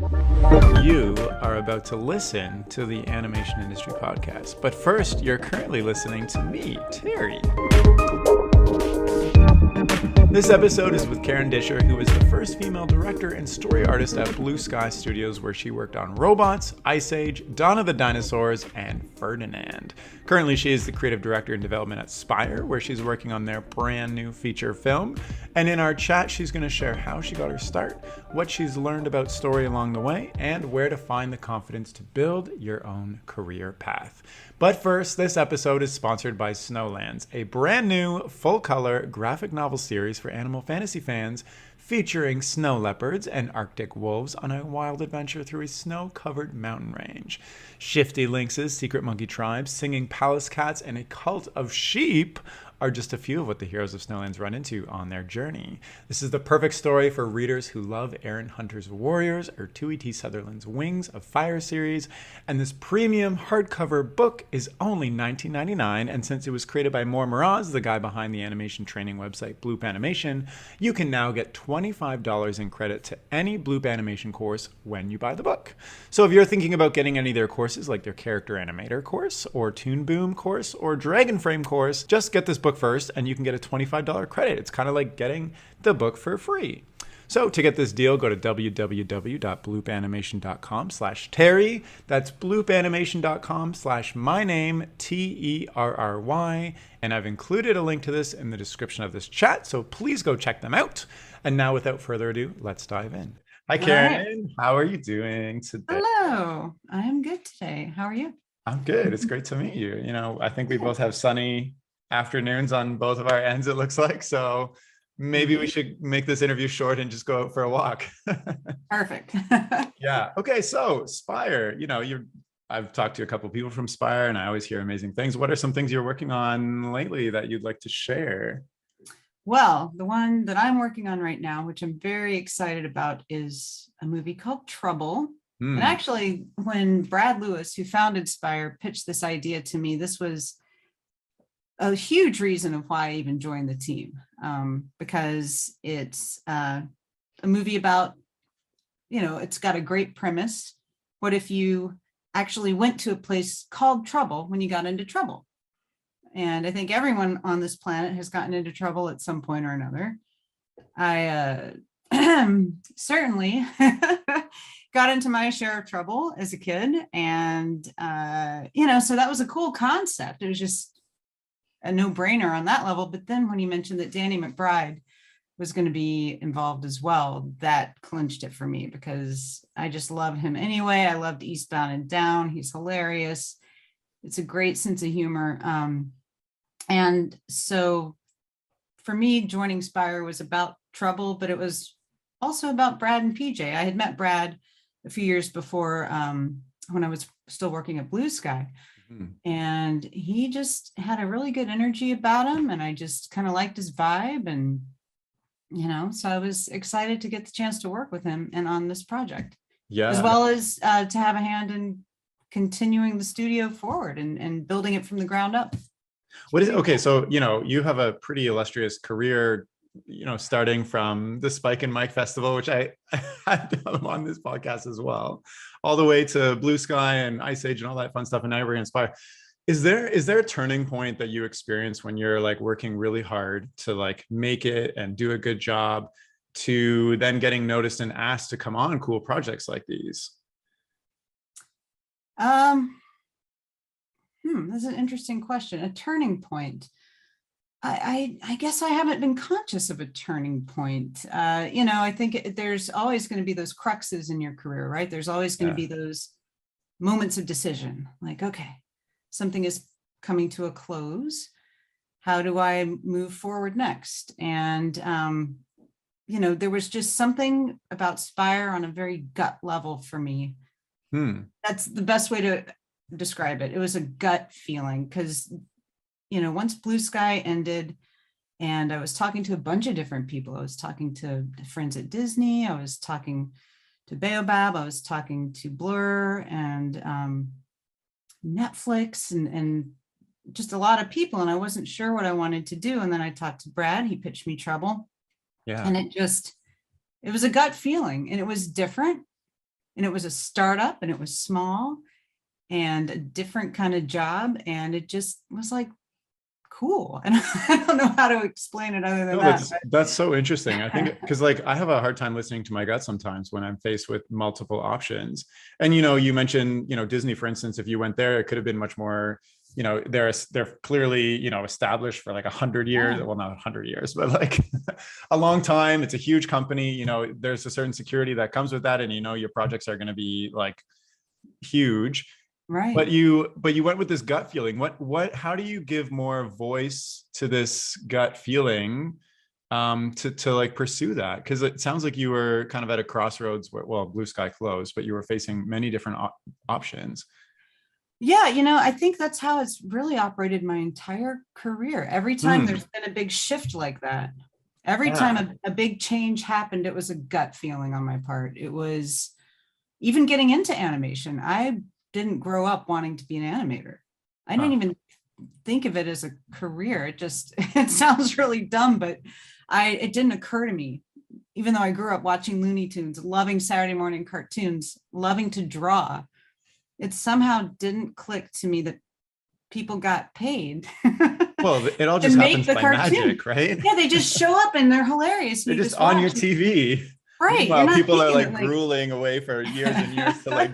You are about to listen to the Animation Industry Podcast. But first, you're currently listening to me, Terry. This episode is with Karen Disher, who is the first female director and story artist at Blue Sky Studios, where she worked on Robots, Ice Age, Dawn of the Dinosaurs, and Ferdinand. Currently, she is the creative director in development at Spire, where she's working on their brand new feature film. And in our chat, she's going to share how she got her start, what she's learned about story along the way, and where to find the confidence to build your own career path. But first, this episode is sponsored by Snowlands, a brand new full-color graphic novel series for animal fantasy fans featuring snow leopards and Arctic wolves on a wild adventure through a snow-covered mountain range. Shifty lynxes, secret monkey tribes, singing palace cats, and a cult of sheep are just a few of what the heroes of Snowlands run into on their journey. This is the perfect story for readers who love Aaron Hunter's Warriors or Tui T. Sutherland's Wings of Fire series, and this premium hardcover book is only $19.99, and since it was created by Moore Miraz, the guy behind the animation training website Bloop Animation, you can now get $25 in credit to any Bloop Animation course when you buy the book. So if you're thinking about getting any of their courses, like their Character Animator course, or Toon Boom course, or Dragon Frame course, just get this book first and you can get a $25 credit. It's kind of like getting the book for free. So to get this deal, go to www.bloopanimation.com/Terry. That's bloopanimation.com/myname, Terry. And I've included a link to this in the description of this chat, so please go check them out. And now, without further ado, let's dive in. Hi, Karen. Right. How are you doing today? Hello. I am good today. How are you? I'm good. It's great to meet you. You know, I think we both have sunny afternoons on both of our ends, it looks like. So maybe we should make this interview short and just go out for a walk. Perfect. Yeah. Okay. So Spire, I've talked to a couple of people from Spire and I always hear amazing things. What are some things you're working on lately that you'd like to share? Well, the one that I'm working on right now, which I'm very excited about, is a movie called Trouble. And actually, when Brad Lewis, who founded Spire, pitched this idea to me, this was a huge reason of why I even joined the team, because it's a movie about, it's got a great premise. What if you actually went to a place called Trouble when you got into trouble? And I think everyone on this planet has gotten into trouble at some point or another. I certainly got into my share of trouble as a kid. And, so that was a cool concept. It was just a no-brainer on that level. But then when you mentioned that Danny McBride was going to be involved as well, that clinched it for me because I just love him anyway. I loved Eastbound and Down. He's hilarious. It's a great sense of humor. And so for me, joining Spire was about trouble, but it was also about Brad and PJ. I had met Brad a few years before when I was still working at Blue Sky. And he just had a really good energy about him. And I just kind of liked his vibe. And, so I was excited to get the chance to work with him and on this project. Yeah. As well as to have a hand in continuing the studio forward and building it from the ground up. What is it? Okay. So, you have a pretty illustrious career, starting from the Spike and Mike Festival, which I had on this podcast as well, all the way to Blue Sky and Ice Age and all that fun stuff. And now we're Inspire. Is there a turning point that you experience when you're like working really hard to like make it and do a good job to then getting noticed and asked to come on cool projects like these? That's an interesting question. A turning point. I guess I haven't been conscious of a turning point. I think there's always going to be those cruxes in your career, right? There's always going to be those moments of decision. Like, okay, something is coming to a close. How do I move forward next? And, there was just something about Spire on a very gut level for me. That's the best way to describe it. It was a gut feeling because once Blue Sky ended and I was talking to a bunch of different people, I was talking to friends at Disney, I was talking to Baobab, I was talking to Blur and Netflix and just a lot of people. And I wasn't sure what I wanted to do. And then I talked to Brad, he pitched me Trouble. Yeah. And it was a gut feeling and it was different. and it was a startup, and it was small and a different kind of job. And it just was like cool. And I don't know how to explain it other than that's so interesting. I think because like I have a hard time listening to my gut sometimes when I'm faced with multiple options. And you mentioned Disney, for instance. If you went there, it could have been much more. They're clearly established for like 100 years. Well, not 100 years, but like a long time. It's a huge company. There's a certain security that comes with that, and your projects are going to be like huge. Right. But you went with this gut feeling. How do you give more voice to this gut feeling to like pursue that? Because it sounds like you were kind of at a crossroads where, well, blue sky closed, but you were facing many different options. Yeah, I think that's how it's really operated my entire career. Every time there's been a big shift like that, every time a big change happened, it was a gut feeling on my part. It was even getting into animation. I didn't grow up wanting to be an animator. I didn't even think of it as a career. It sounds really dumb, but it didn't occur to me, even though I grew up watching Looney Tunes, loving Saturday morning cartoons, loving to draw. It somehow didn't click to me that people got paid. Well, it all just happens by magic, right? Yeah, they just show up and they're hilarious. They're just on your TV. Right. While people are like grueling away for years and years to like.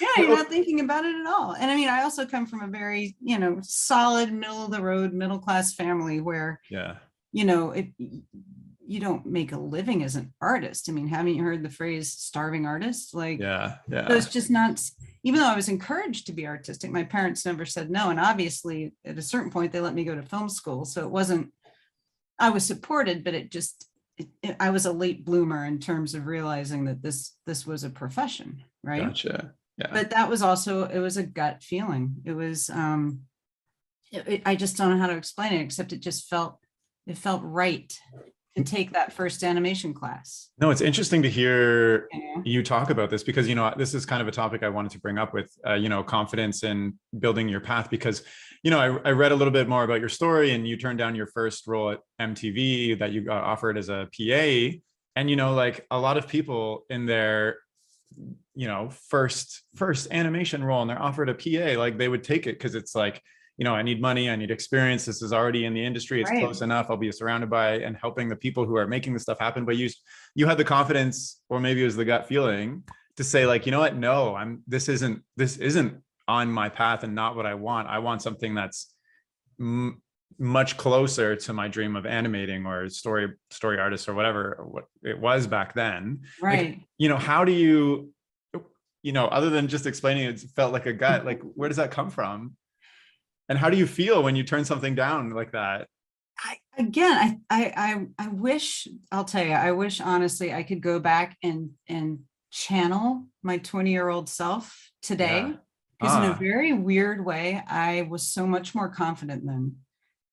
Yeah, you're not thinking about it at all. And I mean, I also come from a very, solid middle of the road, middle class family where, you don't make a living as an artist. I mean, haven't you heard the phrase starving artist? Like, yeah. So it's just not, even though I was encouraged to be artistic, my parents never said no. And obviously at a certain point, they let me go to film school. So it wasn't, I was supported, but I was a late bloomer in terms of realizing that this was a profession, right? Gotcha. Yeah. But that was also, it was a gut feeling. It was, I just don't know how to explain it, except it felt right to take that first animation class. No, it's interesting to hear you talk about this because, this is kind of a topic I wanted to bring up with, confidence in building your path because, I read a little bit more about your story and you turned down your first role at MTV that you got offered as a PA. And, like a lot of people in their, first animation role and they're offered a PA, like they would take it because it's like, I need money, I need experience. This is already in the industry. It's close enough. I'll be surrounded by and helping the people who are making this stuff happen. But you had the confidence, or maybe it was the gut feeling to say like, you know what? No, this isn't on my path and not what I want. I want something that's much closer to my dream of animating or story artist or whatever what it was back then. Right. Like, how do you, other than just explaining it felt like a gut, like where does that come from? And how do you feel when you turn something down like that? I wish, I'll tell you, I wish honestly I could go back and channel my 20-year-old self today. Because in a very weird way, I was so much more confident then.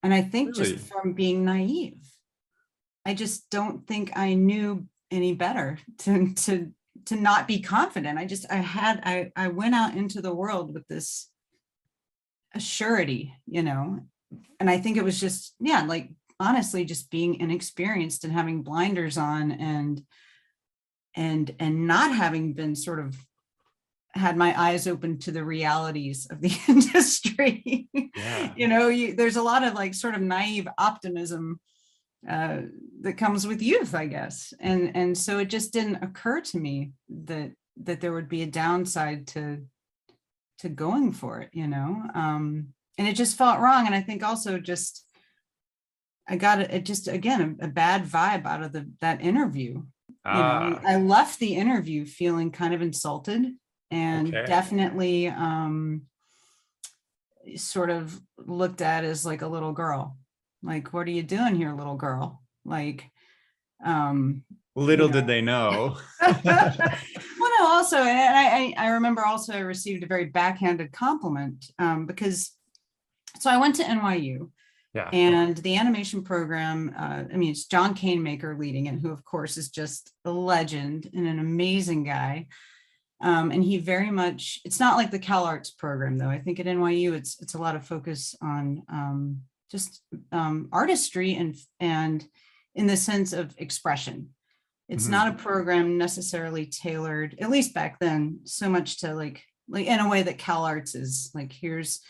And I think just from being naive, I just don't think I knew any better to not be confident. I went out into the world with this a surety, and I think it was just, like honestly, just being inexperienced and having blinders on and not having been sort of had my eyes open to the realities of the industry. There's a lot of like sort of naive optimism that comes with youth, I guess. And so it just didn't occur to me that there would be a downside to going for it, and it just felt wrong. And I think also just, I got it just, again, a bad vibe out of that interview. I left the interview feeling kind of insulted and definitely sort of looked at as like a little girl. Like, what are you doing here, little girl? Like, little did they know. Well, no, also, and I remember also I received a very backhanded compliment because, so I went to NYU. Yeah. And the animation program, it's John Canemaker leading it, who of course is just a legend and an amazing guy. And he very much, it's not like the CalArts program though. I think at NYU, it's a lot of focus on just artistry and in the sense of expression. It's not a program necessarily tailored, at least back then, so much to like in a way that CalArts is like, here's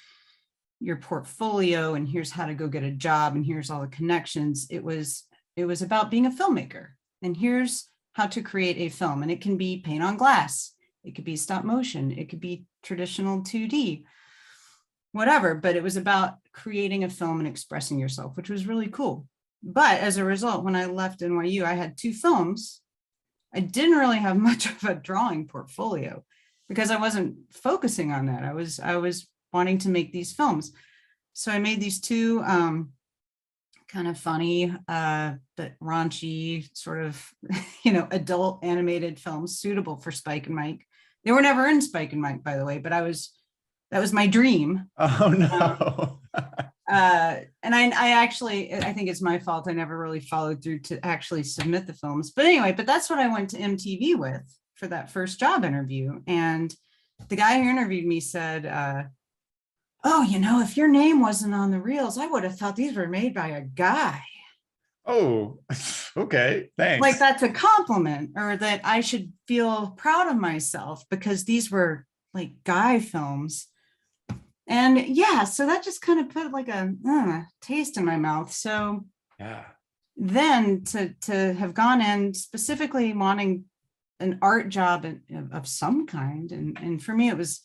your portfolio and here's how to go get a job and here's all the connections. It was about being a filmmaker, and here's how to create a film. And it can be paint on glass, it could be stop motion, it could be traditional 2D, whatever, but it was about creating a film and expressing yourself, which was really cool. But as a result, when I left NYU, I had 2 films. I didn't really have much of a drawing portfolio because I wasn't focusing on that. I was wanting to make these films. So I made these 2 kind of funny, but raunchy sort of, adult animated films suitable for Spike and Mike. They were never in Spike and Mike, by the way, but that was my dream. Oh no. And I think it's my fault. I never really followed through to actually submit the films. But anyway, that's what I went to MTV with for that first job interview. And the guy who interviewed me said, oh, if your name wasn't on the reels, I would have thought these were made by a guy. Oh, okay. Thanks. Like that's a compliment, or that I should feel proud of myself because these were like guy films. And yeah, so that just kind of put like a taste in my mouth. So yeah, then to have gone in specifically wanting an art job of some kind. And for me, it was,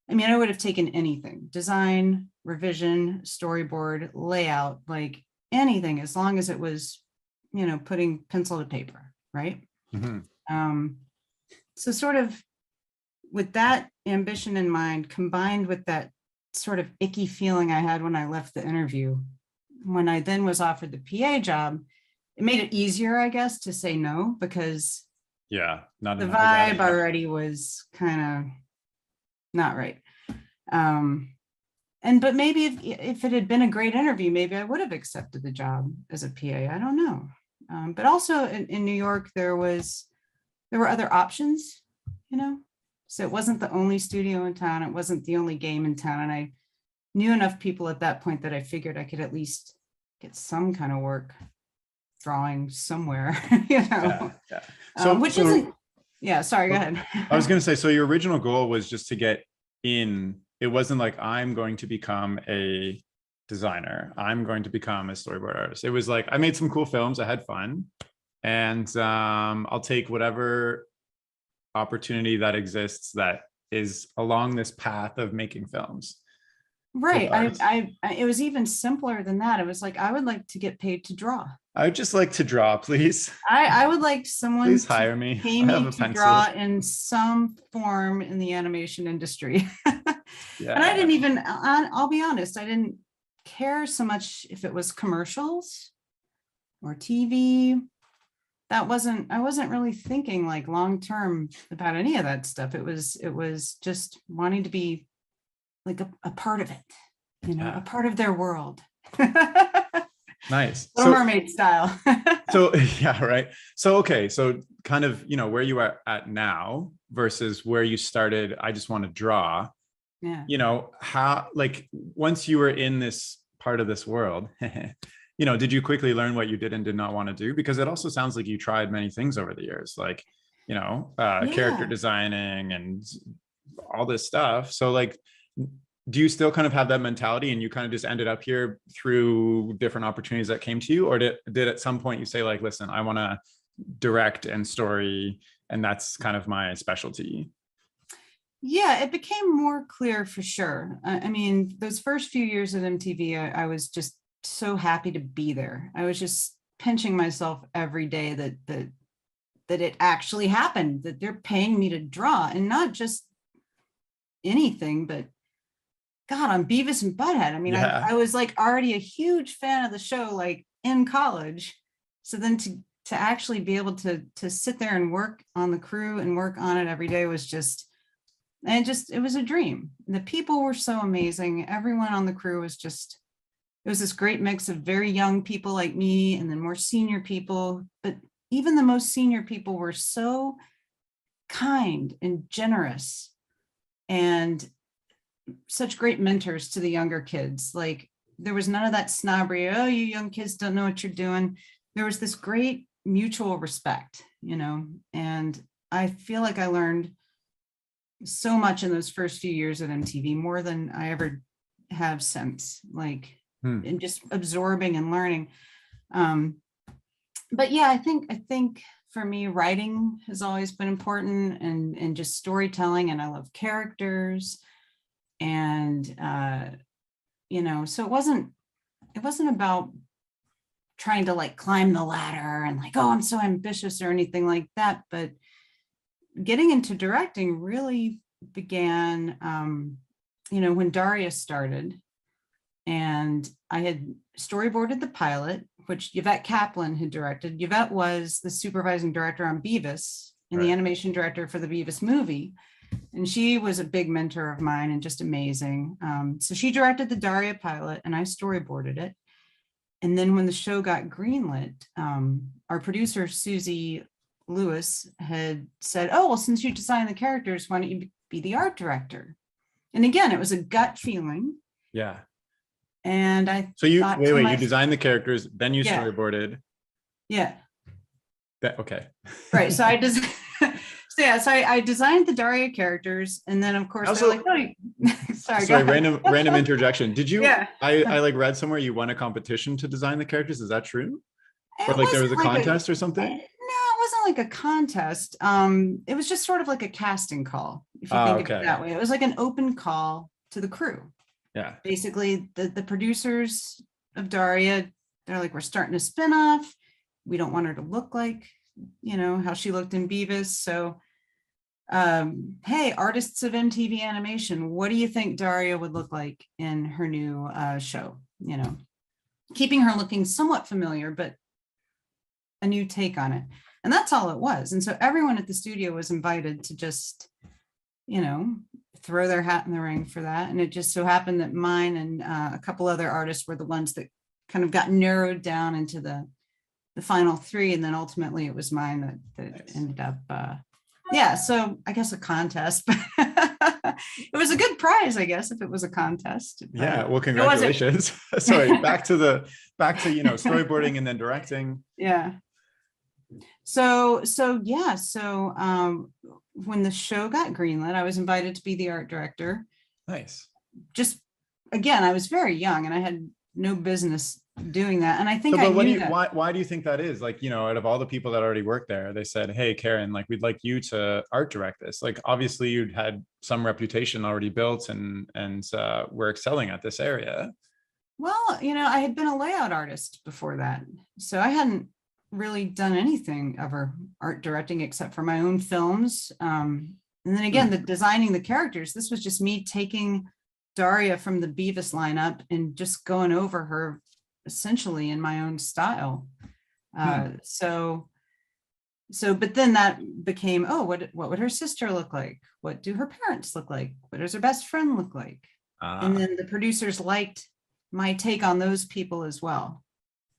I would have taken anything, design, revision, storyboard, layout, like anything, as long as it was, putting pencil to paper, right? Mm-hmm. So sort of with that ambition in mind, combined with that sort of icky feeling I had when I left the interview, when I then was offered the PA job, it made it easier, I guess, to say no, because the vibe already was kind of not right. But maybe if it had been a great interview, maybe I would have accepted the job as a PA. I don't know. But also in New York, there were other options, so it wasn't the only studio in town. It wasn't the only game in town. And I knew enough people at that point that I figured I could at least get some kind of work drawing somewhere, Yeah. Sorry, go ahead. I was going to say, so your original goal was just to get in. It wasn't like, I'm going to become a designer, I'm going to become a storyboard artist. It was like, I made some cool films, I had fun, and I'll take whatever opportunity that exists that is along this path of making films. Right. It was even simpler than that. It was like, I would like to get paid to draw. I would just like to draw, please. I would like someone please hire me. Pay me to draw in some form in the animation industry. Yeah. And I didn't even, I'll be honest, I didn't care so much if it was commercials or TV. I wasn't really thinking like long-term about any of that stuff. It was just wanting to be like a part of it, a part of their world. Nice. Little Mermaid style. So yeah, right. So okay, so kind of where you are at now versus where you started. I just want to draw. Yeah. How, like, once you were in this part of this world, did you quickly learn what you did and did not want to do? Because it also sounds like you tried many things over the years, like character designing and all this stuff. So like, do you still kind of have that mentality, and you kind of just ended up here through different opportunities that came to you? Or did at some point you say like, listen, I want to direct and story, and that's kind of my specialty? Yeah, it became more clear for sure. Those first few years at MTV, I was just so happy to be there. I was just pinching myself every day that it actually happened, that they're paying me to draw, and not just anything, but God, on Beavis and Butthead. I was like already a huge fan of the show, like in college. So then to actually be able to sit there and work on the crew and work on it every day was it was a dream. The people were so amazing. Everyone on the crew was it was this great mix of very young people like me and then more senior people. But even the most senior people were so kind and generous and such great mentors to the younger kids. Like, there was none of that snobbery. Oh, you young kids don't know what you're doing. There was this great mutual respect. and I feel like I learned so much in those first few years at MTV, more than I ever have since, like, and just absorbing and learning. But yeah, I think for me, writing has always been important, and just storytelling, and I love characters, and so it wasn't about trying to like climb the ladder and like, oh, I'm so ambitious or anything like that. But getting into directing really began, when Daria started, and I had storyboarded the pilot, which Yvette Kaplan had directed. Yvette was the supervising director on Beavis and the animation director for the Beavis movie. And she was a big mentor of mine and just amazing. So she directed the Daria pilot and I storyboarded it. And then when the show got greenlit, our producer, Susie Lewis, had said, oh, well, since you designed the characters, why don't you be the art director? And again, it was a gut feeling. Yeah. And I So you, thought you designed the characters, then you storyboarded. Yeah. Okay. Right. So I just, I designed the Daria characters, and then of course also, they're like, oh, sorry, random interjection. Did you? Yeah. I like read somewhere you won a competition to design the characters. Is that true? Or like there was a contest or something? No, it wasn't like a contest. It was just sort of like a casting call, if you think of it that way. It was like an open call to the crew. Yeah. Basically, the producers of Daria, they're like, we're starting a spinoff. We don't want her to look like, how she looked in Beavis. So, hey, artists of MTV animation, what do you think Daria would look like in her new show? Keeping her looking somewhat familiar, but a new take on it. And that's all it was. And so everyone at the studio was invited to just, throw their hat in the ring for that. And it just so happened that mine and a couple other artists were the ones that kind of got narrowed down into the final three. And then ultimately it was mine that ended up, so I guess a contest, but it was a good prize, I guess, if it was a contest. Yeah, well, congratulations. Sorry, back to storyboarding and then directing. Yeah. So when the show got greenlit, I was invited to be the art director. Nice. Just again, I was very young and I had no business doing that. And I think why do you think that is? Like, out of all the people that already worked there, they said, hey, Karen, like, we'd like you to art direct this. Like, obviously you'd had some reputation already built and we're excelling at this area. Well, I had been a layout artist before that. So I hadn't really done anything ever art directing except for my own films. And then again, the designing the characters, this was just me taking Daria from the Beavis lineup and just going over her essentially in my own style. But then that became, what would her sister look like? What do her parents look like? What does her best friend look like? And then the producers liked my take on those people as well.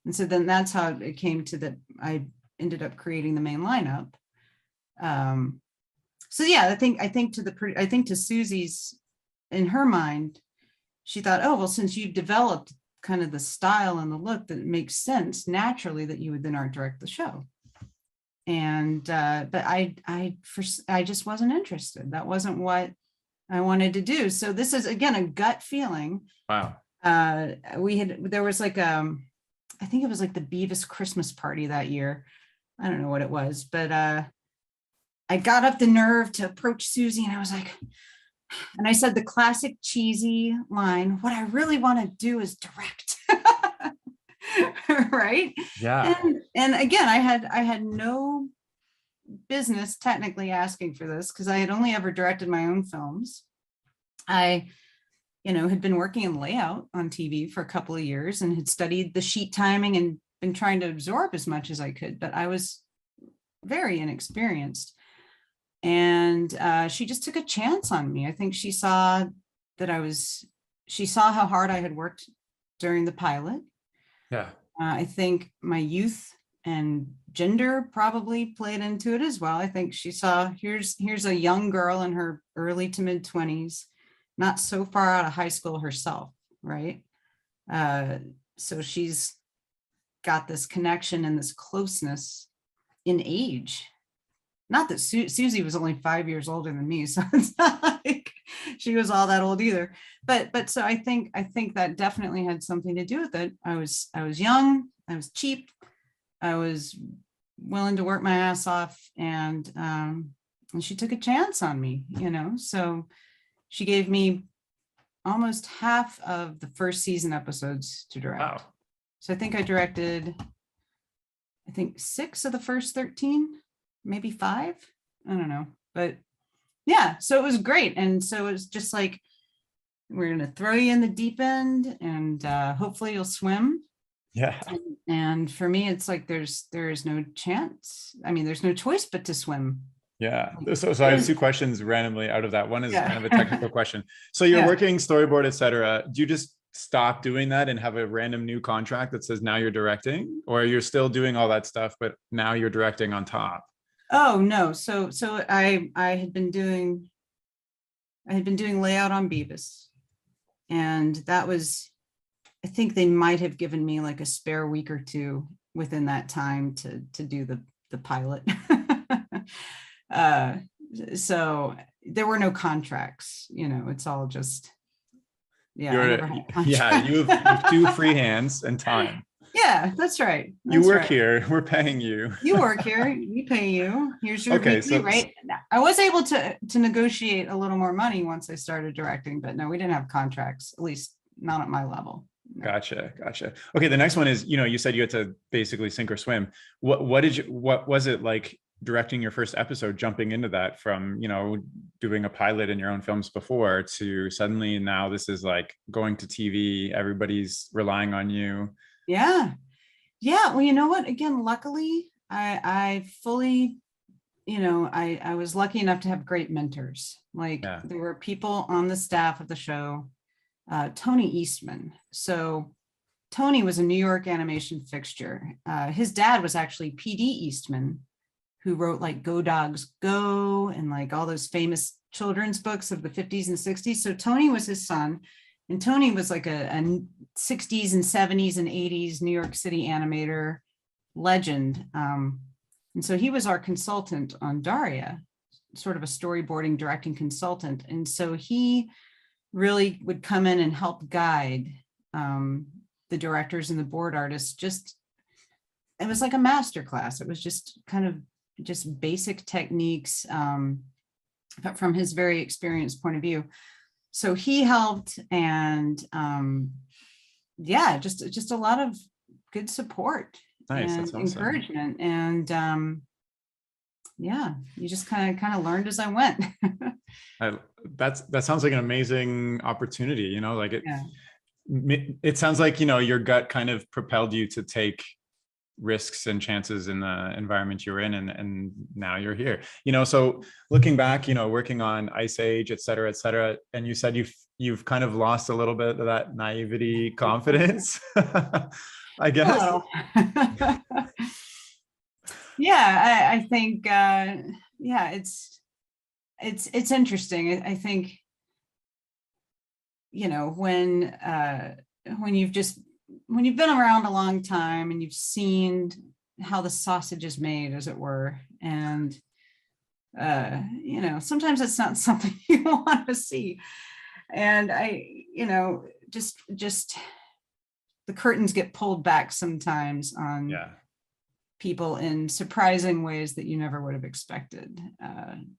And so then that's how it came to that. I ended up creating the main lineup. I think to Susie's, in her mind, she thought, oh, well, since you've developed kind of the style and the look, that it makes sense naturally that you would then art direct the show. And but I just wasn't interested. That wasn't what I wanted to do. So this is again a gut feeling. Wow. There was like I think it was like the Beavis Christmas party that year. I don't know what it was, but I got up the nerve to approach Susie and I was like, and I said the classic cheesy line, what I really want to do is direct. Right? Yeah. And again, I had no business technically asking for this because I had only ever directed my own films. I had been working in layout on TV for a couple of years and had studied the sheet timing and been trying to absorb as much as I could, but I was very inexperienced. And she just took a chance on me. I think she saw how hard I had worked during the pilot. Yeah. I think my youth and gender probably played into it as well. I think she saw, here's a young girl in her early to mid 20s, not so far out of high school herself, right? So she's got this connection and this closeness in age not that Susie was only 5 years older than me, so it's not like she was all that old either. But so I think that definitely had something to do with it. I was young, I was cheap, I was willing to work my ass off, and she took a chance on me, So she gave me almost half of the first season episodes to direct. Wow. So I think I directed, 6 of the first 13, maybe 5. I don't know, but yeah, so it was great. And so it was just like, we're going to throw you in the deep end, and hopefully you'll swim. Yeah. And for me, it's like, there is no chance. I mean, there's no choice but to swim. Yeah. So I have 2 questions randomly out of that. One is kind of a technical question. So you're Yeah. working storyboard, etc. Do you just stop doing that and have a random new contract that says now you're directing, or you're still doing all that stuff, but now you're directing on top? Oh no. So I had been doing layout on Beavis, and that was, I think they might have given me like a spare week or 2 within that time to do the pilot. So there were no contracts, it's all just, you have 2 free hands and time. Yeah, that's right. You work here, we're paying you. You work here, we pay you. Here's your weekly rate. I was able to negotiate a little more money once I started directing, but no, we didn't have contracts, at least not at my level. No. Gotcha. Okay, the next one is, you said you had to basically sink or swim. What was it like directing your first episode, jumping into that from, doing a pilot in your own films before to suddenly now this is like going to TV, everybody's relying on you? Yeah. Well, you know what? Again, luckily, I fully, I was lucky enough to have great mentors. There were people on the staff of the show, Tony Eastman. So Tony was a New York animation fixture. His dad was actually P.D. Eastman, who wrote like Go Dogs Go and like all those famous children's books of the 50s and 60s. So Tony was his son. And Tony was like a 60s and 70s and 80s New York City animator legend. And so he was our consultant on Daria, sort of a storyboarding directing consultant. And so he really would come in and help guide the directors and the board artists. It was like a master class. It was just kind of just basic techniques, but from his very experienced point of view. So he helped, and just a lot of good support. Nice, and that's awesome. Encouragement, and you just kind of learned as I went. That sounds like an amazing opportunity. It sounds like your gut kind of propelled you to take risks and chances in the environment you're in, and now you're here. So looking back, working on Ice Age, et cetera, and you said you've kind of lost a little bit of that naivety, confidence. I guess. I think it's interesting. I think when you've been around a long time and you've seen how the sausage is made, as it were, and sometimes it's not something you want to see, and just the curtains get pulled back sometimes on people in surprising ways that you never would have expected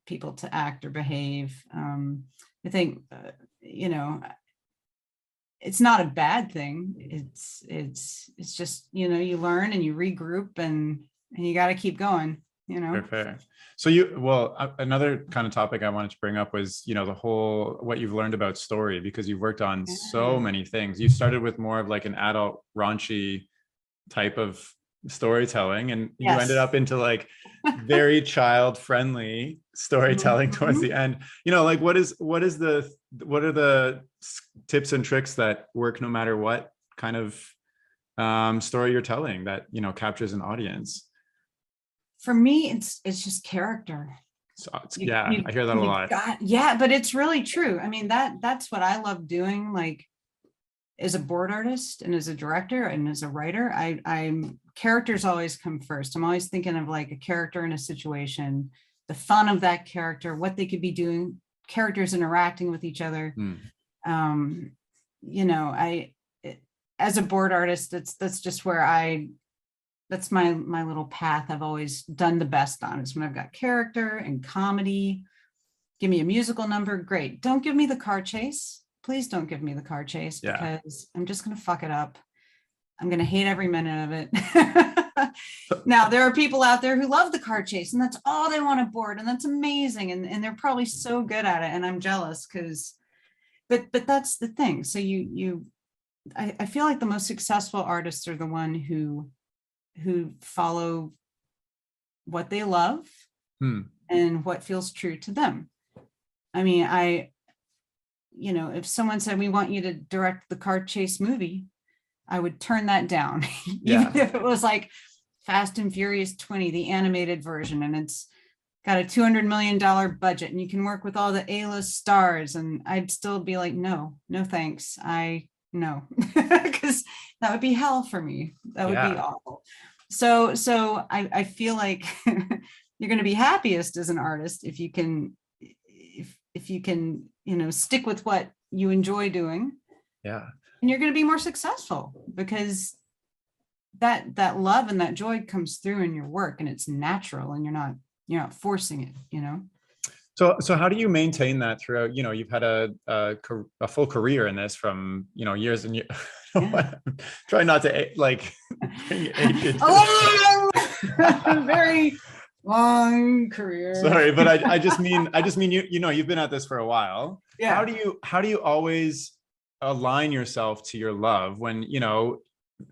people to act or behave. I think it's not a bad thing. It's just, you learn and you regroup and you got to keep going, Fair. So another kind of topic I wanted to bring up was, the whole, what you've learned about story, because you've worked on so many things. You started with more of like an adult raunchy type of storytelling, and you ended up into like very child friendly storytelling towards the end. What are the tips and tricks that work no matter what kind of story you're telling that captures an audience? For me, it's just character. So I hear that a lot. But it's really true. I mean, that's what I love doing. Like, as a board artist and as a director and as a writer, I'm characters always come first. I'm always thinking of like a character in a situation the fun of that character, what they could be doing, characters interacting with each other. You know, as a board artist, that's just where that's my little path I've always done the best on, is when I've got character and comedy. Give me a musical number, great. Don't give me the car chase. Please don't give me the car chase, because I'm just going to fuck it up. I'm going to hate every minute of it. Now, there are people out there who love the car chase, and that's all they want to board, and that's amazing. And they're probably so good at it. And I'm jealous but that's the thing. So I feel like the most successful artists are the one who follow what they love and what feels true to them. I mean, if someone said, we want you to direct the car chase movie, I would turn that down. Even if it was like Fast and Furious 20, the animated version, and it's got a $200 million budget and you can work with all the A-list stars, and I'd still be like, no thanks. No, because that would be hell for me. That would be awful. So I feel like you're going to be happiest as an artist if you can stick with what you enjoy doing. Yeah. And you're going to be more successful, because that love and that joy comes through in your work, and it's natural, and you're not forcing it, So how do you maintain that throughout? You've had a full career in this, from years and years. Try not to like bring age into a very long career. Sorry, but I just mean you've been at this for a while. Yeah. How do you always align yourself to your love when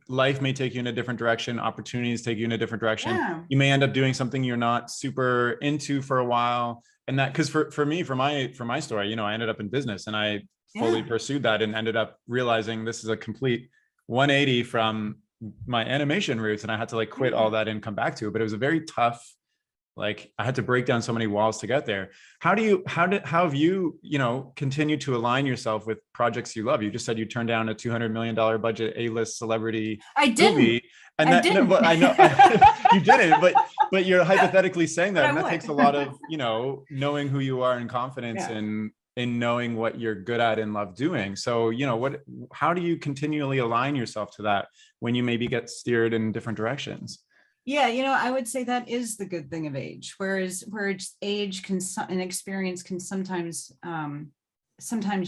life may take you in a different direction, opportunities take you in a different direction. You may end up doing something you're not super into for a while. And that, because for me, for my story, I ended up in business, and I fully pursued that, and ended up realizing this is a complete 180 from my animation roots, and I had to quit all that and come back to it. But it was a very tough, I had to break down so many walls to get there. How have you continued to align yourself with projects you love? You just said you turned down a $200 million budget A-list celebrity movie. And I didn't. But I know you didn't, but you're hypothetically saying that, and that takes a lot of, knowing who you are and confidence in knowing what you're good at and love doing. So, how do you continually align yourself to that when you maybe get steered in different directions? Yeah, I would say that is the good thing of age, whereas age and experience can sometimes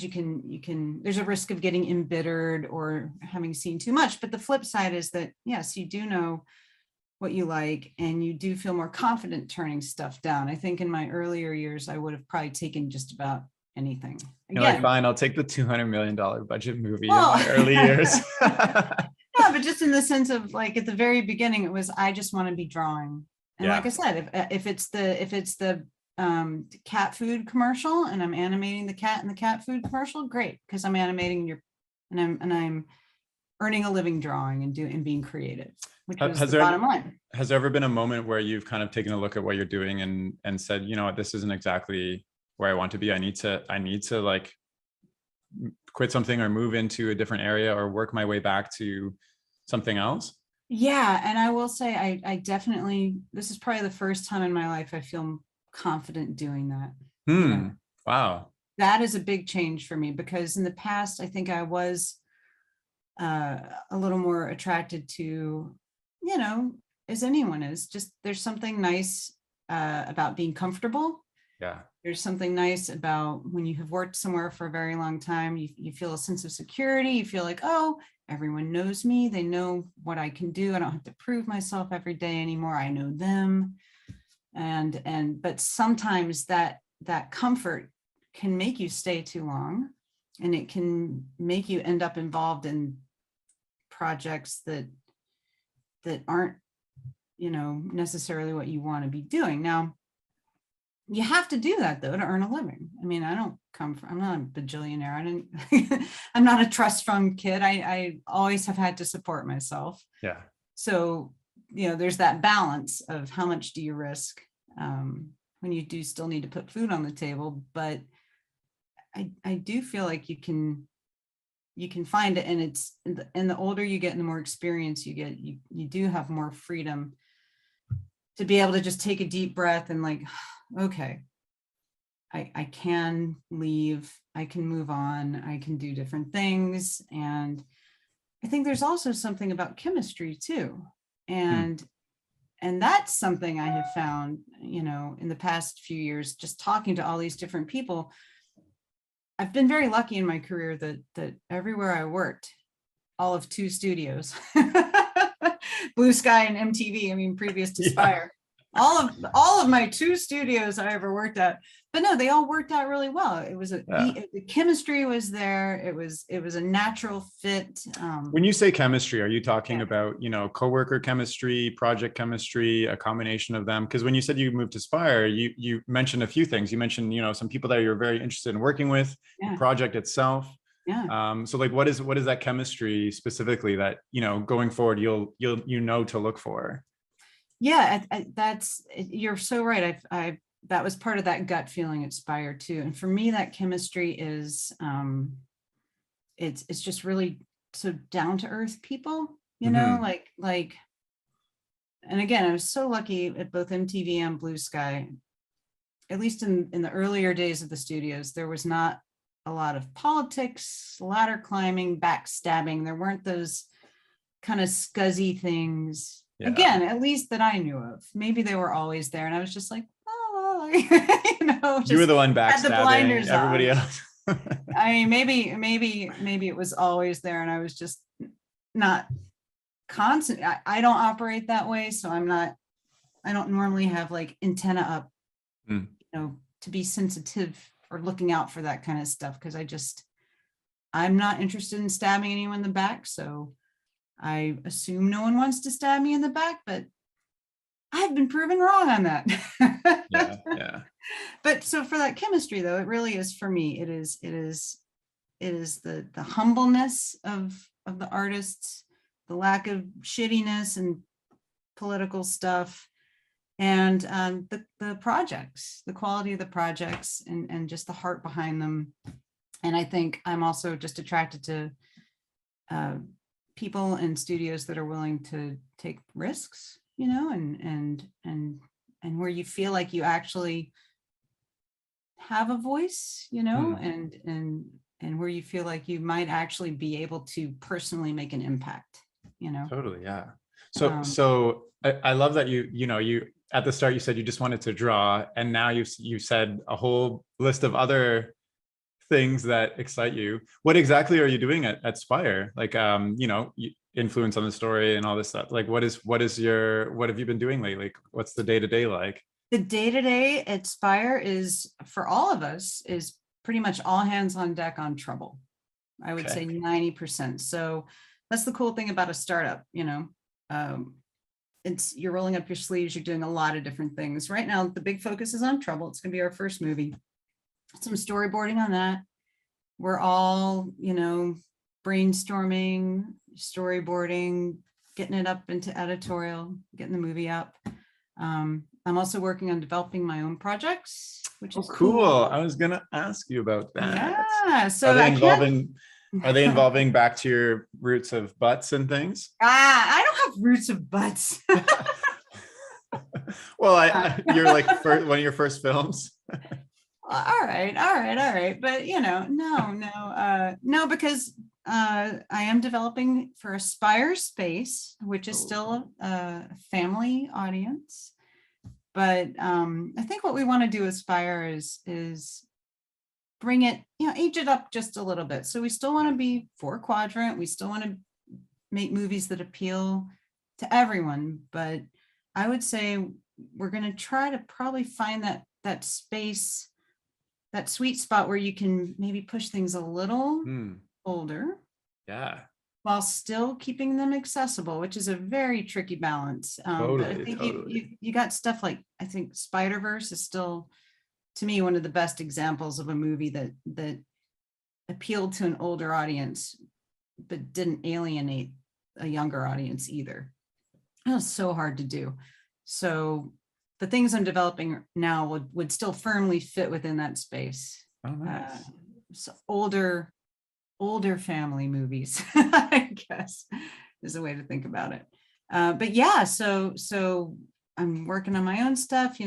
you can there's a risk of getting embittered or having seen too much. But the flip side is that, yes, you do know what you like, and you do feel more confident turning stuff down. I think in my earlier years, I would have probably taken just about anything. Again, fine, I'll take the $200 million budget movie in my early years. Yeah, but just in the sense of at the very beginning, it was, I just want to be drawing. And like I said, if it's the cat food commercial and I'm animating the cat in the cat food commercial, great, because I'm animating and I'm earning a living drawing and being creative, which was the bottom line. Has there ever been a moment where you've kind of taken a look at what you're doing and said, what, this isn't exactly where I want to be. I need to quit something or move into a different area or work my way back to something else? Yeah. And I will say, I definitely, this is probably the first time in my life I feel confident doing that. Wow. That is a big change for me, because in the past, I think I was a little more attracted to, as anyone is, just there's something nice about being comfortable. Yeah. There's something nice about when you have worked somewhere for a very long time, you feel a sense of security. You feel like, oh, everyone knows me. They know what I can do. I don't have to prove myself every day anymore. I know them. But sometimes that comfort can make you stay too long, and it can make you end up involved in projects that aren't, necessarily what you want to be doing. Now, you have to do that though to earn a living. I mean, I'm not a bajillionaire. I'm not a trust fund kid. I always have had to support myself. Yeah. So, there's that balance of how much do you risk when you do still need to put food on the table. But I do feel like you can find it, and the older you get and the more experience you get, you do have more freedom to be able to just take a deep breath and like, okay, I can leave, I can move on, I can do different things. And I think there's also something about chemistry too. And that's something I have found, in the past few years, just talking to all these different people. I've been very lucky in my career that everywhere I worked, all of 2 studios, Blue Sky and MTV, I mean, previous to Spire, all of my 2 studios I ever worked at, but no, they all worked out really well. It was the chemistry was there. It was a natural fit. When you say chemistry, are you talking about, coworker chemistry, project chemistry, a combination of them? Because when you said you moved to Spire, you mentioned a few things. You mentioned, some people that you're very interested in working with, the project itself. Yeah. So like, what is that chemistry specifically that, going forward, you'll to look for? Yeah, you're so right. That was part of that gut feeling at Spire too. And for me, that chemistry is, it's just really so down to earth people, like, and again, I was so lucky at both MTV and Blue Sky, at least in the earlier days of the studios, there was not a lot of politics, ladder climbing, backstabbing. There weren't those kind of scuzzy things. Yeah. Again, at least that I knew of. Maybe they were always there, and I was just like, oh, you were the one backstabbing everybody else. I mean, maybe it was always there, and I was just not constant. I don't operate that way, so I don't normally have like antenna up, to be sensitive or looking out for that kind of stuff, because I'm not interested in stabbing anyone in the back. So I assume no one wants to stab me in the back, but I've been proven wrong on that. Yeah. But so for that chemistry, though, it really is for me. It is the humbleness of the artists, the lack of shittiness and political stuff, and the projects, the quality of the projects, and just the heart behind them. And I think I'm also just attracted to people and studios that are willing to take risks, and where you feel like you actually have a voice, and where you feel like you might actually be able to personally make an impact, Totally, yeah. So I love that you at the start you said you just wanted to draw, and now you said a whole list of other things that excite you. What exactly are you doing at Spire? Like, influence on the story and all this stuff. Like, what have you been doing lately? What's the day-to-day like? The day-to-day at Spire is, for all of us, is pretty much all hands on deck on trouble. I would say 90%. So that's the cool thing about a startup, you're rolling up your sleeves, you're doing a lot of different things. Right now, the big focus is on Trouble. It's going to be our first movie. Some storyboarding on that. We're all, brainstorming, storyboarding, getting it up into editorial, getting the movie up. I'm also working on developing my own projects, which is cool. I was gonna ask you about that. Yeah. So are they involving back to your roots of butts and things? I don't have roots of butts. Well, you're like one of your first films. All right. But no, because I am developing for Spire Space, which is still a family audience. But I think what we want to do with Spire is bring it, age it up just a little bit. So we still want to be 4-quadrant. We still want to make movies that appeal to everyone. But I would say we're going to try to probably find that space, that sweet spot where you can maybe push things a little older. Yeah. While still keeping them accessible, which is a very tricky balance. But I think you got stuff like, I think Spider-Verse is still, to me, one of the best examples of a movie that appealed to an older audience, but didn't alienate a younger audience either. That was so hard to do. So the things I'm developing now would still firmly fit within that space. Oh, nice. So older family movies, I guess, is a way to think about it. But yeah, so I'm working on my own stuff.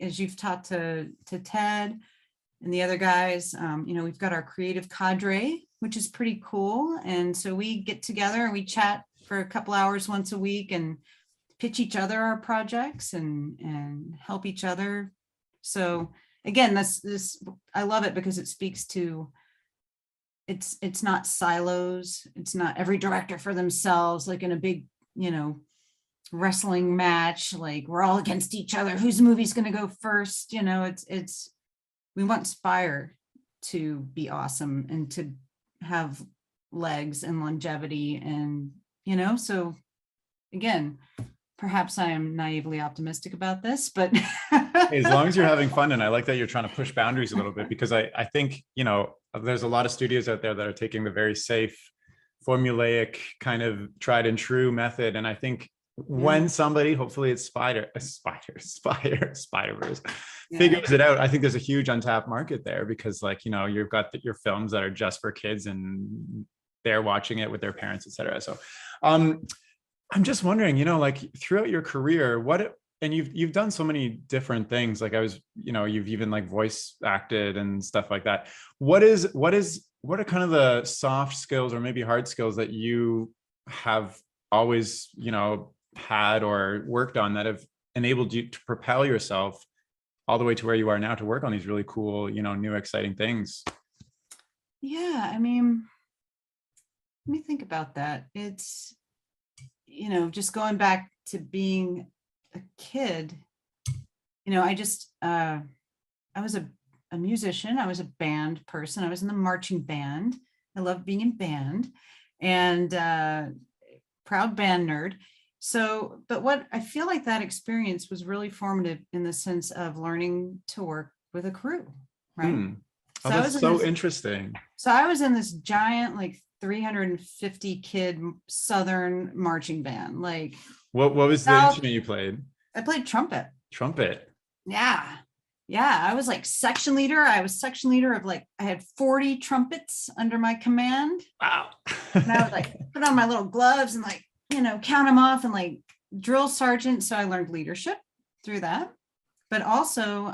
As you've talked to Ted and the other guys, we've got our creative cadre, which is pretty cool. And so we get together and we chat for a couple hours once a week and pitch each other our projects and help each other. So again, I love it because it speaks to, it's not silos. It's not every director for themselves, like in a big, wrestling match, like we're all against each other. Whose movie's going to go first? We want Spire to be awesome and to have legs and longevity. And, so again, perhaps I am naively optimistic about this, but as long as you're having fun. And I like that you're trying to push boundaries a little bit, because I think, there's a lot of studios out there that are taking the very safe, formulaic kind of tried and true method. And I think when somebody, hopefully it's Spider-Verse, figures it out, I think there's a huge untapped market there, because you've got your films that are just for kids and they're watching it with their parents, etc. So I'm just wondering, throughout your career, and you've done so many different things. You've even voice acted and stuff like that. What are kind of the soft skills or maybe hard skills that you have always, had or worked on that have enabled you to propel yourself all the way to where you are now to work on these really cool, new exciting things? Yeah, let me think about that. It's, just going back to being a kid, I was a musician. I was a band person. I was in the marching band. I loved being in band, and proud band nerd. So, but what I feel like that experience was really formative in the sense of learning to work with a crew, right? Oh, that's so interesting. So I was in this giant, 350 kid Southern marching band. What was the instrument you played? I played trumpet. Trumpet. Yeah. I was section leader. I was section leader of I had 40 trumpets under my command. Wow. And I would put on my little gloves and count them off and drill sergeant. So I learned leadership through that, but also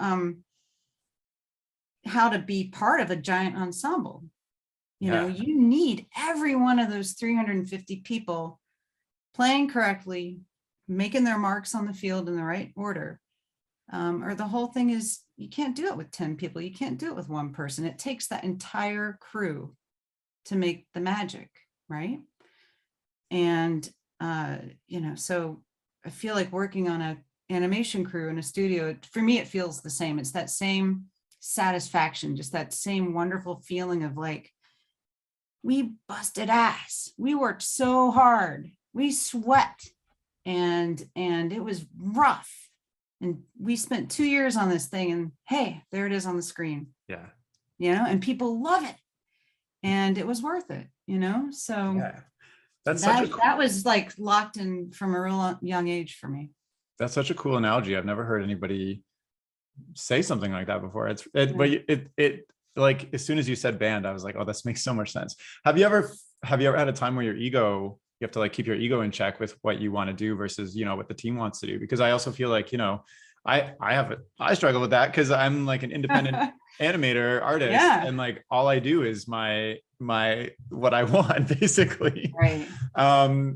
how to be part of a giant ensemble. You need every one of those 350 people playing correctly, making their marks on the field in the right order. Or the whole thing is, you can't do it with 10 people. You can't do it with one person. It takes that entire crew to make the magic, right? And, so I feel like working on an animation crew in a studio, for me, it feels the same. It's that same satisfaction, just that same wonderful feeling of we busted ass. We worked so hard. We sweat, and it was rough. And we spent 2 years on this thing, and hey, there it is on the screen. Yeah. And people love it, and it was worth it, so yeah. That was locked in from a real young age for me. That's such a cool analogy. I've never heard anybody say something like that before. But as soon as you said band, I was like, oh, this makes so much sense. Have you ever had a time where you have to keep your ego in check with what you want to do versus, what the team wants to do? Because I also feel I struggle with that, because I'm an independent animator artist, and all I do is my what I want, basically. Right.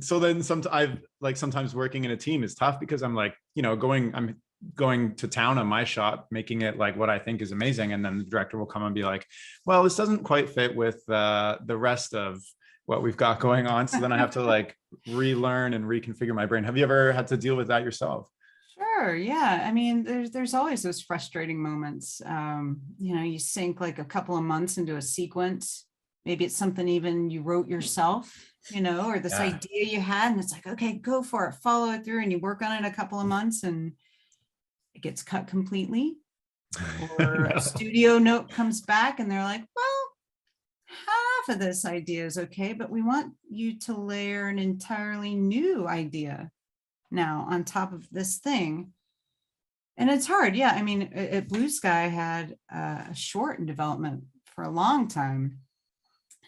So then sometimes working in a team is tough, because I'm going to town on my shot, making it what I think is amazing, and then the director will come and be like, well, this doesn't quite fit with the rest of what we've got going on. So then I have to relearn and reconfigure my brain. Have you ever had to deal with that yourself? Sure. Yeah. There's always those frustrating moments. You sink a couple of months into a sequence. Maybe it's something even you wrote yourself, or this idea you had, and it's okay, go for it, follow it through, and you work on it a couple of months, and it gets cut completely. Or a studio note comes back, and they're like, well, half of this idea is okay, but we want you to layer an entirely new idea now on top of this thing. And it's hard. Yeah. At Blue Sky, I had a short in development for a long time,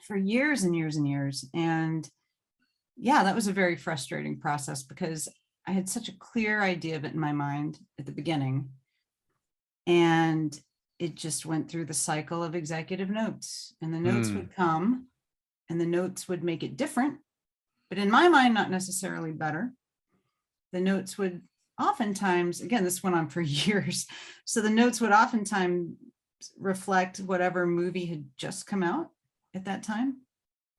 for years and years and years. And yeah, that was a very frustrating process, because I had such a clear idea of it in my mind at the beginning. And it just went through the cycle of executive notes, and the notes would come and the notes would make it different, but in my mind, not necessarily better. The notes would oftentimes, again, this went on for years. So the notes would oftentimes reflect whatever movie had just come out at that time.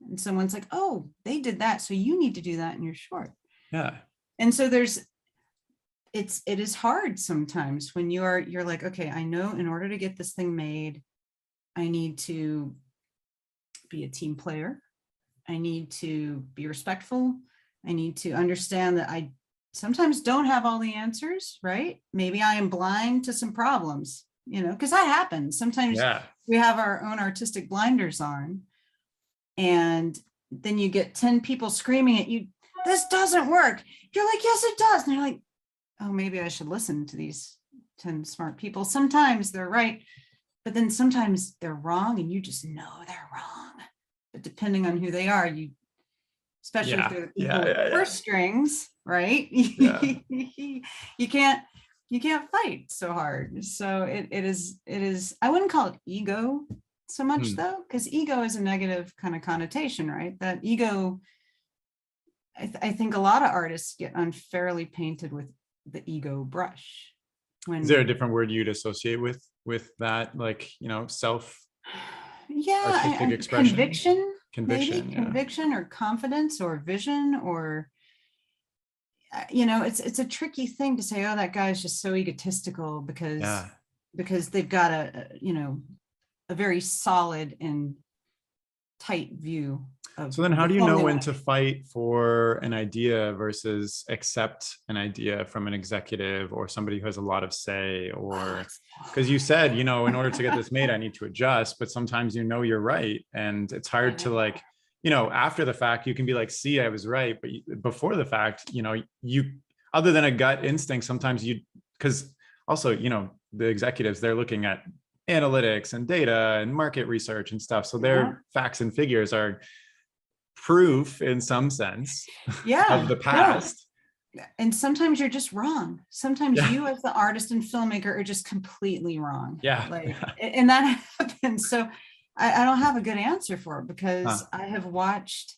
And someone's like, oh, they did that, so you need to do that in your short. Yeah. And so it is hard sometimes when you're like, okay, I know in order to get this thing made, I need to be a team player. I need to be respectful. I need to understand that I sometimes don't have all the answers, right? Maybe I am blind to some problems, because that happens. Sometimes we have our own artistic blinders on, and then you get 10 people screaming at you, this doesn't work. You're like, yes, it does. And they're like, oh, maybe I should listen to these 10 smart people. Sometimes they're right, but then sometimes they're wrong, and you just know they're wrong. But depending on who they are, especially if they're the people with purse strings, right? Yeah. you can't fight so hard. So it is, I wouldn't call it ego so much though, because ego is a negative kind of connotation, right? That ego, I think a lot of artists get unfairly painted with the ego brush. Is there a different word you'd associate with that, like, self artistic expression? Conviction, maybe conviction or confidence or vision, or it's a tricky thing to say, oh, that guy's just so egotistical because they've got a very solid and tight view of. So then how do you know when to fight for an idea versus accept an idea from an executive or somebody who has a lot of say? Or because you said, in order to get this made, I need to adjust, but sometimes you're right, and it's hard to, like, after the fact you can be like, see, I was right, but before the fact, you, other than a gut instinct, sometimes because also, the executives, they're looking at analytics and data and market research and stuff, so their facts and figures are proof in some sense of the past. And sometimes you're just wrong. Sometimes you as the artist and filmmaker are just completely wrong. And that happens. So I don't have a good answer for it, because I have watched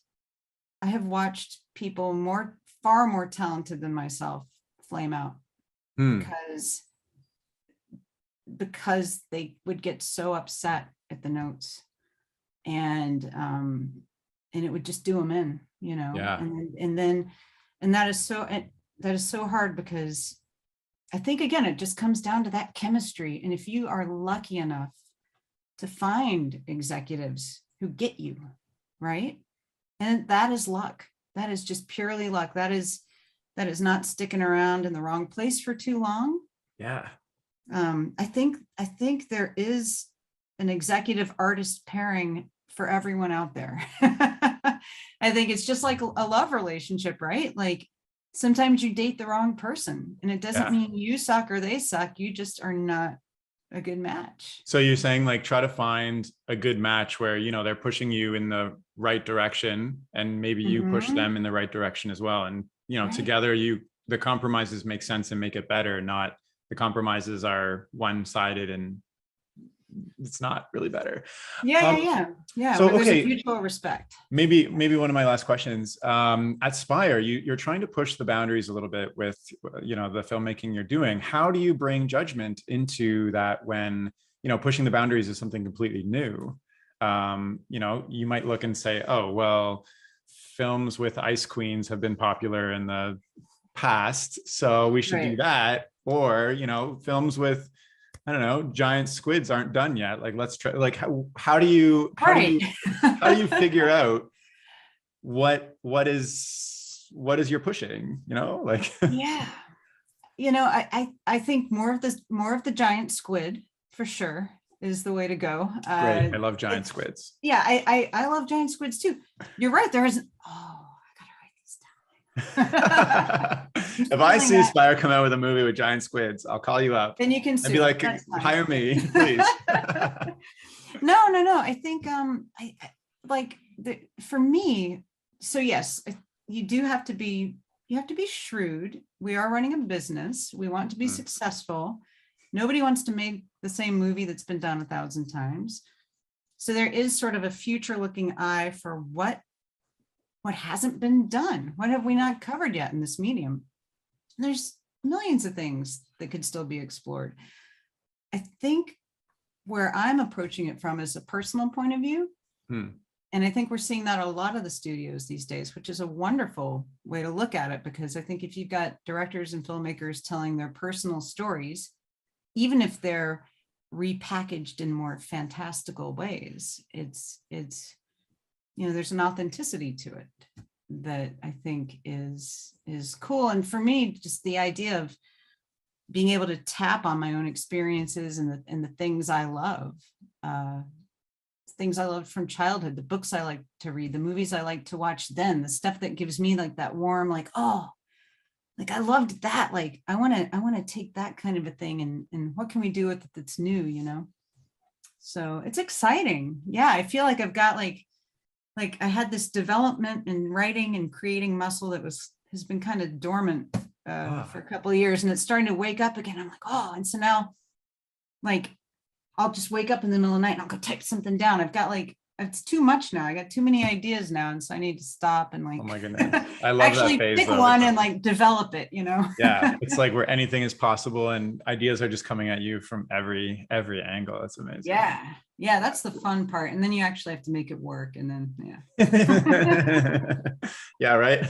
people far more talented than myself flame out because they would get so upset at the notes, and it would just do them in, and that is so hard, because I think, again, it just comes down to that chemistry. And if you are lucky enough to find executives who get you, right? And that is luck. That is just purely luck. That is not sticking around in the wrong place for too long. Yeah. I think there is an executive artist pairing for everyone out there. I think it's just like a love relationship, right? Like sometimes you date the wrong person, and it doesn't mean you suck or they suck. You just are not a good match. So you're saying, like, try to find a good match where, they're pushing you in the right direction, and maybe you push them in the right direction as well. And, together the compromises make sense and make it better, not the compromises are one-sided and it's not really better. Yeah. So there's a mutual respect. Maybe one of my last questions. At Spire, you're trying to push the boundaries a little bit with the filmmaking you're doing. How do you bring judgment into that when pushing the boundaries is something completely new? You might look and say, oh, well, films with ice queens have been popular in the past, so we should do that. Or films with, I don't know, giant squids aren't done yet. Like, let's try. Like, how do you figure out what is you're pushing? Like. I think more of the giant squid for sure is the way to go. Great, I love giant squids. Yeah, I love giant squids too. You're right. There isn't. Oh, I gotta write these down. If I see Spire come out with a movie with giant squids, I'll call you up. Then you can be like, hire me, please. No. I think for me. So yes, you do have to be you have to be shrewd. We are running a business. We want to be successful. Nobody wants to make the same movie that's been done 1,000 times. So there is sort of a future looking eye for what hasn't been done. What have we not covered yet in this medium? There's millions of things that could still be explored. I think where I'm approaching it from is a personal point of view. And I think we're seeing that a lot of the studios these days, which is a wonderful way to look at it, because I think if you've got directors and filmmakers telling their personal stories, even if they're repackaged in more fantastical ways, it's there's an authenticity to it that I think is cool. And for me, just the idea of being able to tap on my own experiences and the things I love, things I loved from childhood, the books I like to read, the movies I like to watch then, the stuff that gives me like that warm, like, oh, like I loved that. Like I want to take that kind of a thing and what can we do with it that's new, So it's exciting. Yeah, I feel like I've got like I had this development in writing and creating muscle that has been kind of dormant for a couple of years, and it's starting to wake up again. I'm like, oh, and so now like I'll just wake up in the middle of the night and I'll go type something down. I've got it's too much now. I got too many ideas now. And so I need to stop and like, oh my goodness. I love actually that phase, pick though. one and like develop it, Yeah. It's like where anything is possible and ideas are just coming at you from every angle. That's amazing. Yeah. Yeah. That's the fun part. And then you actually have to make it work. And then, yeah. Yeah. Right.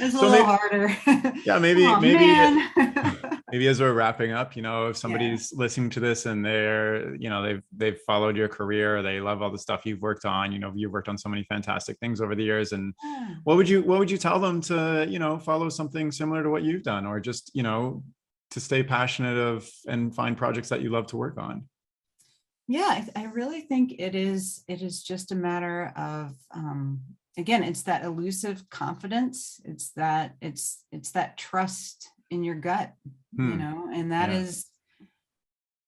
It's a little harder. Yeah. Maybe, oh, maybe as we're wrapping up, if somebody's listening to this and they're, they've followed your career, they love all the stuff you've worked on, you've worked on so many fantastic things over the years. And what would you tell them to, follow something similar to what you've done, or just, to stay passionate and find projects that you love to work on? Yeah, I really think it is just a matter of, again, it's that elusive confidence. It's that trust in your gut, and that is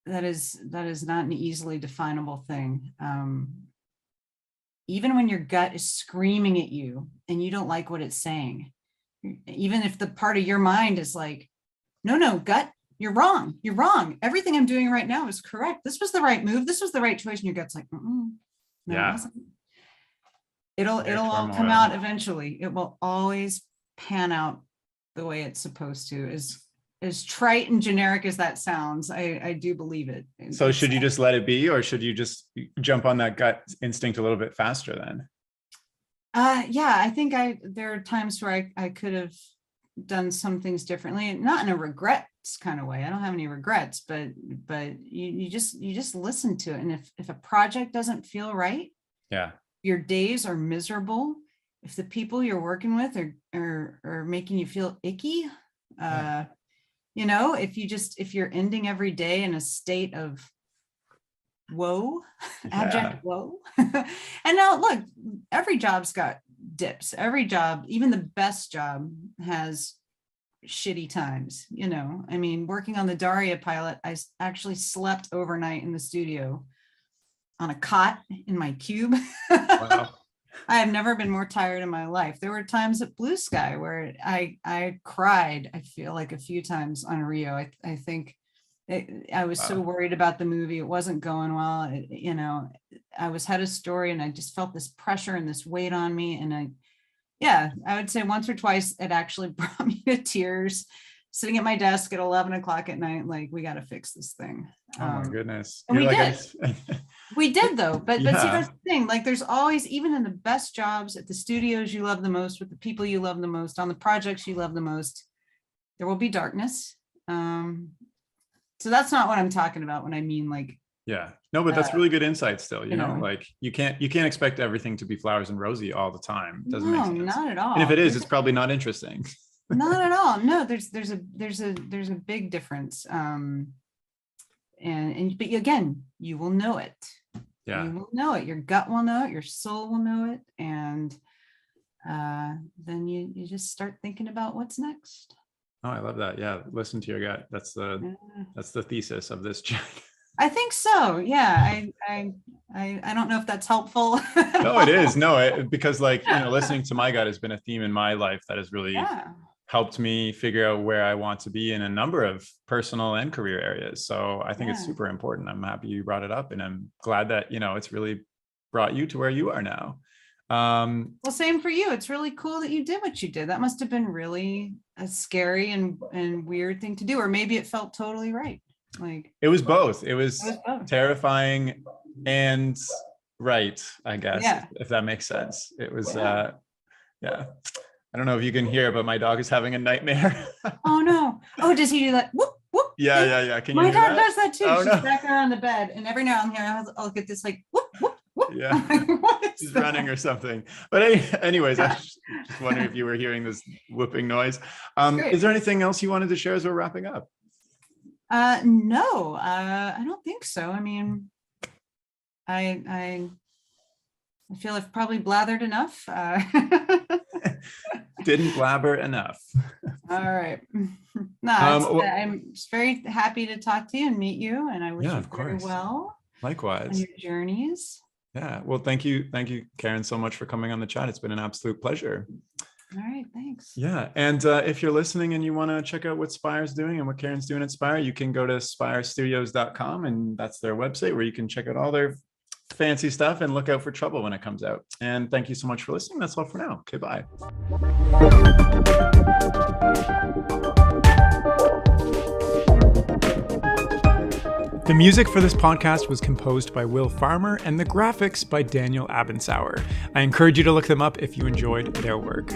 not an easily definable thing. Even when your gut is screaming at you and you don't like what it's saying, even if the part of your mind is like, no, gut, you're wrong. You're wrong. Everything I'm doing right now is correct. This was the right move. This was the right choice. And your gut's like, no, yeah. It wasn't. It'll all come out eventually. It will always pan out the way it's supposed to. As trite and generic as that sounds, I do believe it. So should you just let it be, or should you just jump on that gut instinct a little bit faster then? Yeah, I think there are times where I could have done some things differently, not in a regrets kind of way. I don't have any regrets, but you just listen to it. And if a project doesn't feel right, yeah, your days are miserable. If the people you're working with are making you feel icky, if you're ending every day in a state of woe, abject woe. And now look, every job's got dips. Every job, even the best job, has shitty times. I mean, working on the Daria pilot, I actually slept overnight in the studio on a cot in my cube. Wow. I have never been more tired in my life. There were times at Blue Sky where I cried, I feel like, a few times on Rio. I think I was so worried about the movie. It wasn't going well. I was had a story and I just felt this pressure and this weight on me. And I would say once or twice it actually brought me to tears, sitting at my desk at 11 o'clock at night, like, we got to fix this thing. Oh my goodness. And we did. We did though. But see, that's the thing. Like, there's always, even in the best jobs, at the studios you love the most, with the people you love the most, on the projects you love the most, there will be darkness. So that's not what I'm talking about when I mean like. Yeah, no, but that's really good insight still, like you can't expect everything to be flowers and rosy all the time. It doesn't make sense. Not at all. And if it is, it's probably not interesting. Not at all. No, there's a big difference. And but again, you will know it. Yeah. You will know it. Your gut will know it, your soul will know it. And then you just start thinking about what's next. Oh, I love that. Yeah. Listen to your gut. That's the thesis of this chat. I think so. Yeah. I don't know if that's helpful. No, it is. No, because listening to my gut has been a theme in my life that has really helped me figure out where I want to be in a number of personal and career areas. So I think it's super important. I'm happy you brought it up, and I'm glad that, it's really brought you to where you are now. Well, same for you. It's really cool that you did what you did. That must have been really a scary and weird thing to do, or maybe it felt totally right. Like it was both. It was terrifying and right, I guess, if that makes sense. It was, I don't know if you can hear, but my dog is having a nightmare. Oh no! Oh, does he do that? Whoop whoop. Yeah. Can you? My dog that? does that too. Oh, She's no. back there on the bed, and every now and then I'll get this like whoop whoop whoop. Yeah, she's running or something. But anyways, I was just wondering if you were hearing this whooping noise. Is there anything else you wanted to share as we're wrapping up? No, I don't think so. I mean, I feel I've probably blathered enough. Didn't blabber enough. All right. No, I'm just very happy to talk to you and meet you, and I wish you very well. Likewise. On your journeys. Yeah. Well, thank you, Karen, so much for coming on the chat. It's been an absolute pleasure. All right, thanks. Yeah, and if you're listening and you want to check out what Spire's doing and what Karen's doing at Spire, you can go to spirestudios.com, and that's their website where you can check out all their fancy stuff and look out for Trouble when it comes out. And thank you so much for listening. That's all for now. Okay, bye. The music for this podcast was composed by Will Farmer and the graphics by Daniel Abensauer. I encourage you to look them up if you enjoyed their work.